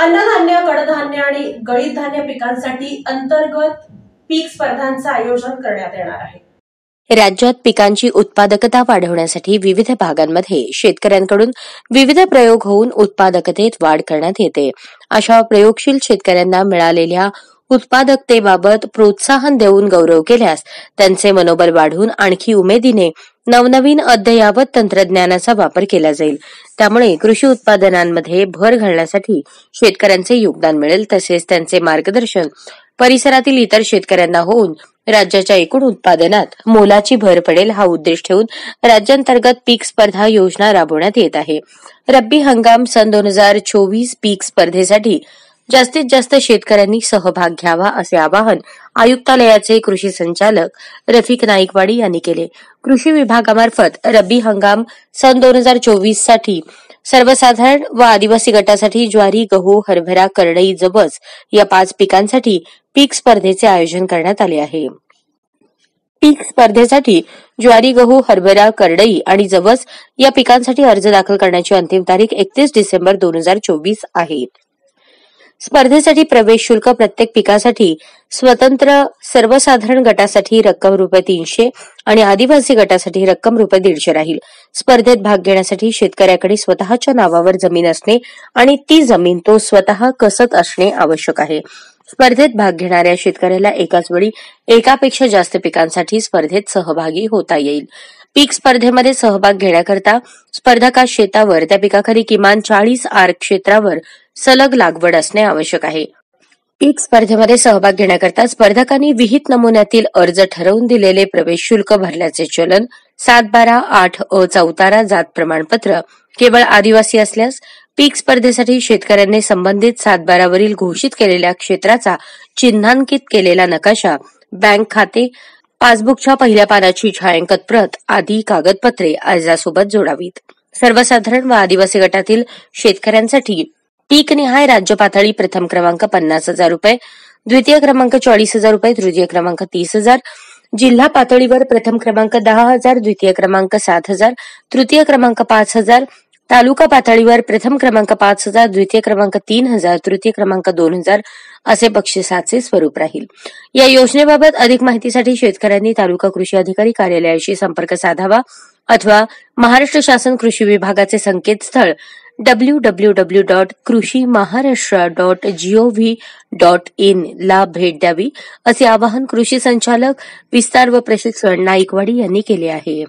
अन्नधान्य, कडधान्य आणि गळीत धान्य पिकांसाठी अंतर्गत पीक स्पर्धांचं आयोजन करण्यात येणार आहे. राज्यात पिकांची उत्पादकता वाढवण्यासाठी विविध भागांमध्ये शेतकऱ्यांकडून विविध प्रयोग होऊन उत्पादकतेत वाढ करण्यात येते. अशा प्रयोगशील शेतकऱ्यांना मिळालेल्या उत्पादकतेबाबत प्रोत्साहन देऊन गौरव केल्यास त्यांचे मनोबल वाढून आणखी उमेदीने नवनवीन अद्ययावत तंत्रज्ञानाचा वापर केला जाईल. त्यामुळे कृषी उत्पादनांमध्ये भर घालण्यासाठी शेतकऱ्यांचे योगदान मिळेल. तसेच त्यांचे मार्गदर्शन परिसरातील इतर शेतकऱ्यांना होऊन राज्याच्या एकूण उत्पादनात मोलाची भर पडेल, हा उद्देश ठेवून राज्यांतर्गत पीक स्पर्धा योजना राबवण्यात येत आहे. रब्बी हंगाम सन 2024 पीक स्पर्धेसाठी जास्तीत जास्त शेतकऱ्यांनी सहभाग घ्यावा असे आवाहन आयुक्तालयाचे कृषी संचालक रफिक नाईकवाडी यांनी केले. कृषी विभागामार्फत रब्बी हंगाम सन 2024 साठी सर्वसाधारण व आदिवासी गटासाठी ज्वारी, गहू, हरभरा, करडई, जवस या 5 पिकांसाठी पीक स्पर्धेचे आयोजन करण्यात आले आहे. पीक स्पर्धेसाठी ज्वारी, गहू, हरभरा, करडई आणि जवस या पिकांसाठी अर्ज दाखल करण्याची अंतिम तारीख 31 डिसेंबर 2024 आहे. स्पर्धेसाठी प्रवेश शुल्क प्रत्येक पिकासाठी स्वतंत्र सर्वसाधारण गटासाठी रक्कम ₹300 आणि आदिवासी गटासाठी रक्कम ₹150 राहील. स्पर्धेत भाग घेण्यासाठी शेतकऱ्याकडे स्वतःच्या नावावर जमीन असणे आणि ती जमीन तो स्वतः कसत असणे आवश्यक आहे. स्पर्धेत भाग घेणाऱ्या शेतकऱ्याला एकाच वेळी एकापेक्षा जास्त पिकांसाठी स्पर्धेत सहभागी होता येईल. पीक स्पर्धेमध्ये सहभाग घेण्याकरता स्पर्धकास शेतावर त्या पिकाखाली किमान 40 आर क्षेत्रावर सलग लागवड असणे आवश्यक आहे. पीक स्पर्धेमध्ये सहभाग घेण्याकरता स्पर्धकांनी विहित नमुन्यातील अर्ज ठरवून दिलेले प्रवेश शुल्क भरल्याचे चलन 7-12-8 चौतारा जात प्रमाणपत्र केवळ आदिवासी असल्यास पीक स्पर्धेसाठी शेतकऱ्यांनी संबंधित 7-12 वरील घोषित केलेल्या क्षेत्राचा चिन्हांकित केलेला नकाशा, बँक खाते, पासबुकच्या पहिल्या पानाची छायांकित प्रत आदी कागदपत्रे अर्जासोबत जोडावीत. सर्वसाधारण व आदिवासी गटातील शेतकऱ्यांसाठी पीकनिहाय राज्य पातळी प्रथम क्रमांक ₹50,000, द्वितीय क्रमांक ₹40,000, तृतीय क्रमांक ₹30,000, जिल्हा पातळीवर प्रथम क्रमांक ₹10,000, द्वितीय क्रमांक ₹7,000, तृतीय क्रमांक ₹5,000, तालुका पातळीवर प्रथम क्रमांक ₹5,000, द्वितीय क्रमांक ₹3,000, तृतीय क्रमांक ₹2,000 असे बक्षिसाचे स्वरूप राहील. या योजनेबाबत अधिक माहितीसाठी शेतकऱ्यांनी तालुका कृषी अधिकारी कार्यालयाशी संपर्क साधावा अथवा महाराष्ट्र शासन कृषी विभागाचे संकेतस्थळ www.krishimaharashtra.gov.in ला भेट द्यावी असे आवाहन कृषी संचालक विस्तार व प्रशिक्षण नाईकवाडी यांनी केले आहे.